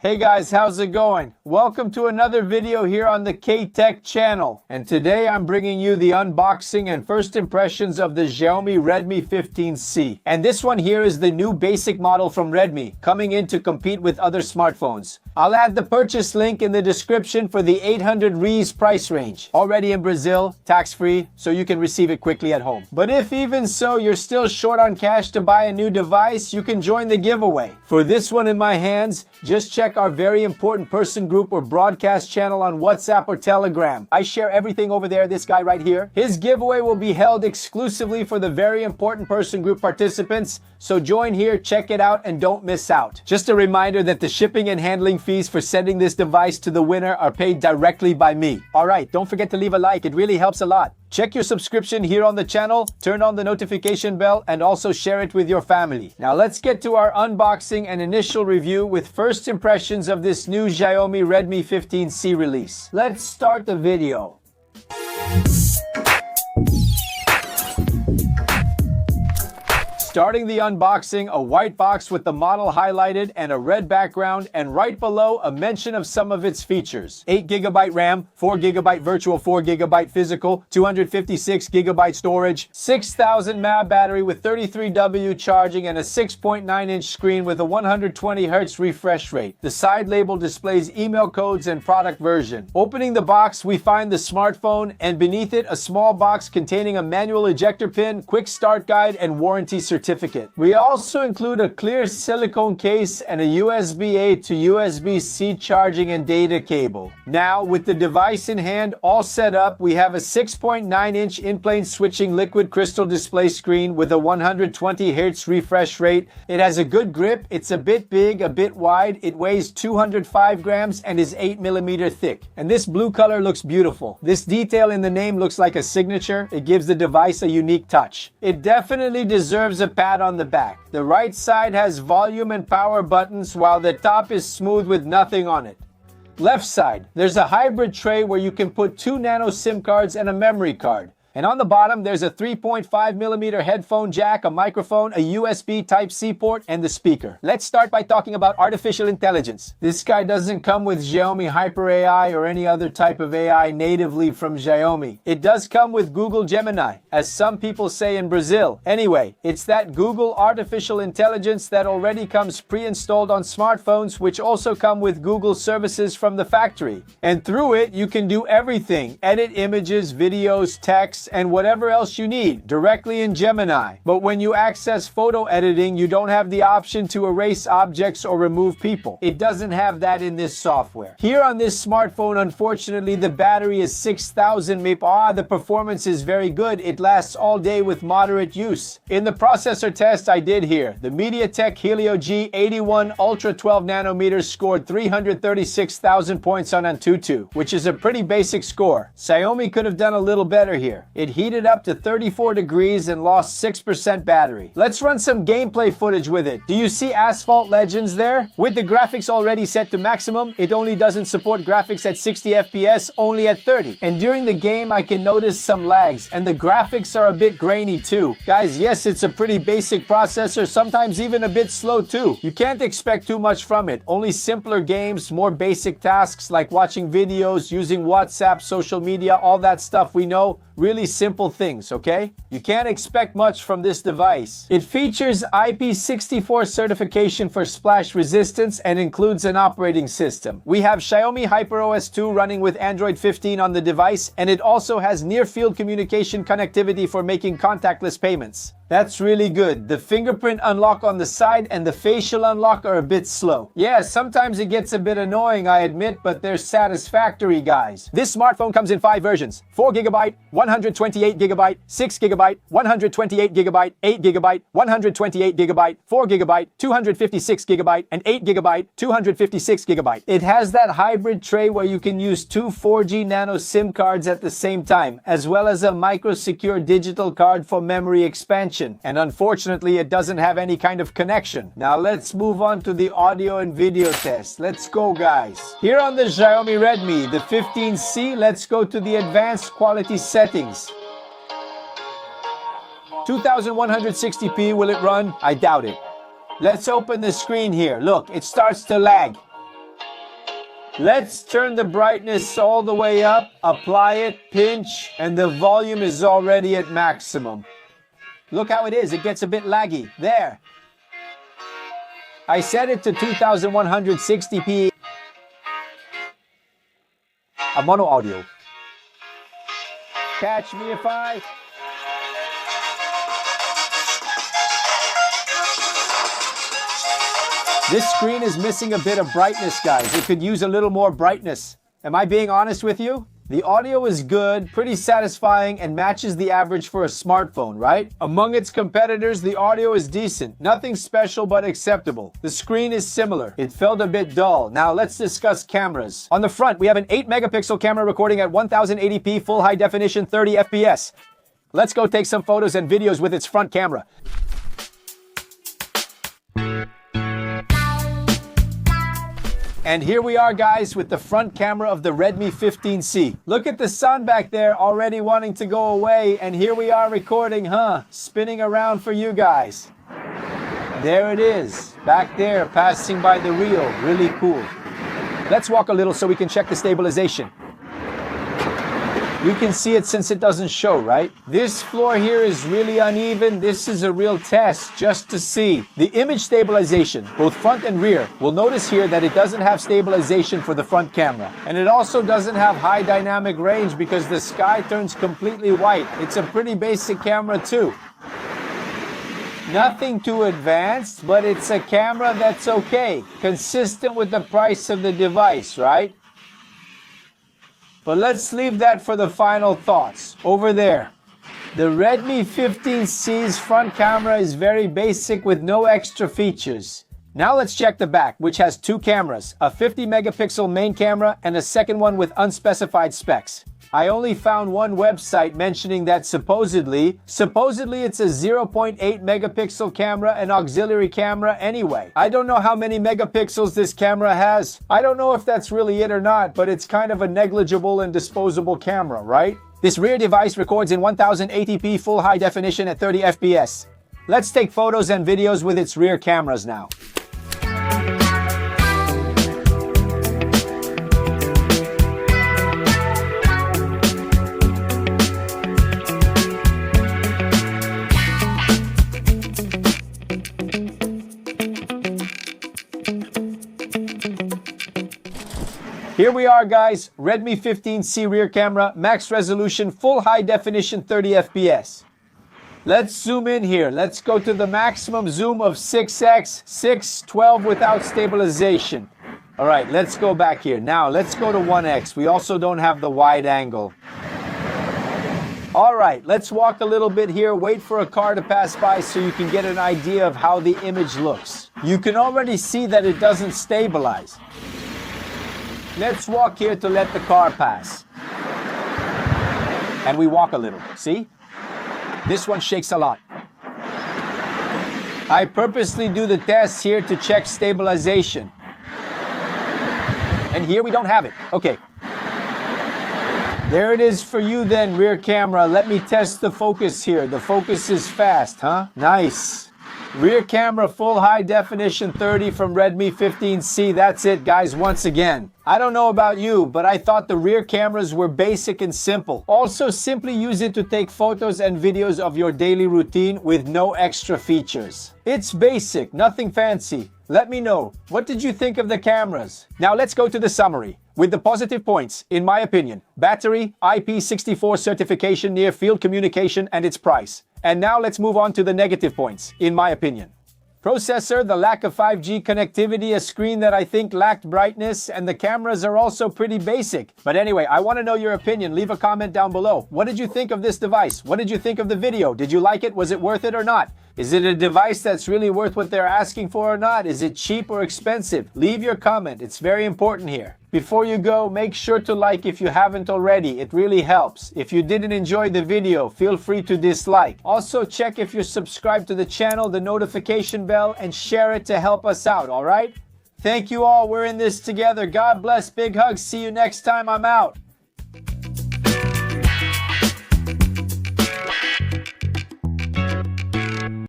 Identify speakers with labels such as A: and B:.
A: Hey guys, how's it going? Welcome to another video here on the K-Tech channel. And today I'm bringing you the unboxing and first impressions of the Xiaomi Redmi 15C. And this one here is the new basic model from Redmi, coming in to compete with other smartphones. I'll add the purchase link in the description for the 800 Rs price range. Already in Brazil, tax-free, so you can receive it quickly at home. But if even so you're still short on cash to buy a new device, you can join the giveaway. For this one in my hands, just check our very important person group or broadcast channel on WhatsApp or Telegram. I share everything over there, this guy right here. His giveaway will be held exclusively for the very important person group participants, so join here, check it out, and don't miss out. Just a reminder that the shipping and handling fees for sending this device to the winner are paid directly by me. Alright, don't forget to leave a like, it really helps a lot. Check your subscription here on the channel, turn on the notification bell, and also share it with your family. Now let's get to our unboxing and initial review with first impressions of this new Xiaomi Redmi 15C release. Let's start the video. Starting the unboxing, a white box with the model highlighted and a red background, and right below a mention of some of its features. 8GB RAM, 4GB virtual, 4GB physical, 256GB storage, 6000 mAh battery with 33W charging, and a 6.9-inch screen with a 120Hz refresh rate. The side label displays email codes and product version. Opening the box, we find the smartphone, and beneath it a small box containing a manual ejector pin, quick start guide, and warranty certificate. We also include a clear silicone case and a USB-A to USB-C charging and data cable. Now, with the device in hand all set up, we have a 6.9-inch in-plane switching liquid crystal display screen with a 120Hz refresh rate. It has a good grip, it's a bit big, a bit wide, it weighs 205 grams and is 8mm thick. And this blue color looks beautiful. This detail in the name looks like a signature. It gives the device a unique touch. It definitely deserves a pat on the back. The right side has volume and power buttons, while the top is smooth with nothing on it. Left side, there's a hybrid tray where you can put 2 nano SIM cards and a memory card. And on the bottom, there's a 3.5mm headphone jack, a microphone, a USB Type-C port, and the speaker. Let's start by talking about artificial intelligence. This guy doesn't come with Xiaomi Hyper AI or any other type of AI natively from Xiaomi. It does come with Google Gemini, as some people say in Brazil. Anyway, it's that Google artificial intelligence that already comes pre-installed on smartphones, which also come with Google services from the factory. And through it, you can do everything: edit images, videos, text, and whatever else you need directly in Gemini. But when you access photo editing, you don't have the option to erase objects or remove people. It doesn't have that in this software. Here on this smartphone, unfortunately, the battery is 6000 mAh. The performance is very good. It lasts all day with moderate use. In the processor test I did here, the MediaTek Helio G81 Ultra 12nm scored 336,000 points on Antutu, which is a pretty basic score. Xiaomi could have done a little better here. It heated up to 34 degrees and lost 6% battery. Let's run some gameplay footage with it. Do you see Asphalt Legends there? With the graphics already set to maximum, it only doesn't support graphics at 60 FPS, only at 30. And during the game, I can notice some lags, and the graphics are a bit grainy too. Guys, yes, it's a pretty basic processor, sometimes even a bit slow too. You can't expect too much from it. Only simpler games, more basic tasks like watching videos, using WhatsApp, social media, all that stuff we know. Really simple things, okay? You can't expect much from this device. It features IP64 certification for splash resistance and includes an operating system. We have Xiaomi HyperOS 2 running with Android 15 on the device, and it also has near-field communication connectivity for making contactless payments. That's really good. The fingerprint unlock on the side and the facial unlock are a bit slow. Yeah, sometimes it gets a bit annoying, I admit, but they're satisfactory, guys. This smartphone comes in 5 versions: 4GB, 128GB, 6GB, 128GB, 8GB, 128GB, 4GB, 256GB, and 8GB, 256GB. It has that hybrid tray where you can use 2 4G nano SIM cards at the same time, as well as a micro-secure digital card for memory expansion. And unfortunately, it doesn't have any kind of connection. Now let's move on to the audio and video test. Let's go, guys. Here on the Xiaomi Redmi, the 15C, let's go to the advanced quality settings. 2160p, will it run? I doubt it. Let's open the screen here. Look, it starts to lag. Let's turn the brightness all the way up, apply it, pinch, and the volume is already at maximum. Look how it is, it gets a bit laggy. There. I set it to 2160p. A mono audio. Catch me if I... This screen is missing a bit of brightness, guys. It could use a little more brightness. Am I being honest with you? The audio is good, pretty satisfying, and matches the average for a smartphone, right? Among its competitors, the audio is decent. Nothing special, but acceptable. The screen is similar. It felt a bit dull. Now let's discuss cameras. On the front, we have an 8-megapixel camera recording at 1080p full high definition 30 FPS. Let's go take some photos and videos with its front camera. And here we are, guys, with the front camera of the Redmi 15C. Look at the sun back there already wanting to go away, and here we are recording, spinning around for you guys. There it is, back there, passing by the reel. Really cool. Let's walk a little so we can check the stabilization. We can see it since it doesn't show, right? This floor here is really uneven. This is a real test just to see. The image stabilization, both front and rear, we'll notice here that it doesn't have stabilization for the front camera. And it also doesn't have high dynamic range because the sky turns completely white. It's a pretty basic camera too. Nothing too advanced, but it's a camera that's okay. Consistent with the price of the device, right? But let's leave that for the final thoughts. Over there, the Redmi 15C's front camera is very basic with no extra features. Now let's check the back, which has two cameras, a 50-megapixel main camera and a second one with unspecified specs. I only found one website mentioning that supposedly it's a 0.8 megapixel camera and auxiliary camera anyway. I don't know how many megapixels this camera has. I don't know if that's really it or not, but it's kind of a negligible and disposable camera, right? This rear device records in 1080p full high definition at 30 FPS. Let's take photos and videos with its rear cameras now. Here we are, guys, Redmi 15C rear camera, max resolution, full high definition 30 FPS. Let's zoom in here. Let's go to the maximum zoom of 6x, 612 without stabilization. All right, let's go back here. Now let's go to 1x. We also don't have the wide angle. All right, let's walk a little bit here, wait for a car to pass by so you can get an idea of how the image looks. You can already see that it doesn't stabilize. Let's walk here to let the car pass. And we walk a little, see? This one shakes a lot. I purposely do the test here to check stabilization. And here we don't have it. Okay. There it is for you then, rear camera. Let me test the focus here. The focus is fast, huh? Nice. Rear camera, full high definition 30 from Redmi 15C. That's it, guys, once again. I don't know about you, but I thought the rear cameras were basic and simple. Also, simply use it to take photos and videos of your daily routine with no extra features. It's basic, nothing fancy. Let me know. What did you think of the cameras? Now let's go to the summary. With the positive points, in my opinion, battery, IP64 certification, near field communication, and its price. And now let's move on to the negative points, in my opinion. Processor, the lack of 5G connectivity, a screen that I think lacked brightness, and the cameras are also pretty basic. But anyway, I want to know your opinion. Leave a comment down below. What did you think of this device? What did you think of the video? Did you like it? Was it worth it or not? Is it a device that's really worth what they're asking for or not? Is it cheap or expensive? Leave your comment. It's very important here. Before you go, make sure to like if you haven't already. It really helps. If you didn't enjoy the video, feel free to dislike. Also, check if you're subscribed to the channel, the notification bell, and share it to help us out, all right? Thank you all. We're in this together. God bless. Big hugs. See you next time. I'm out.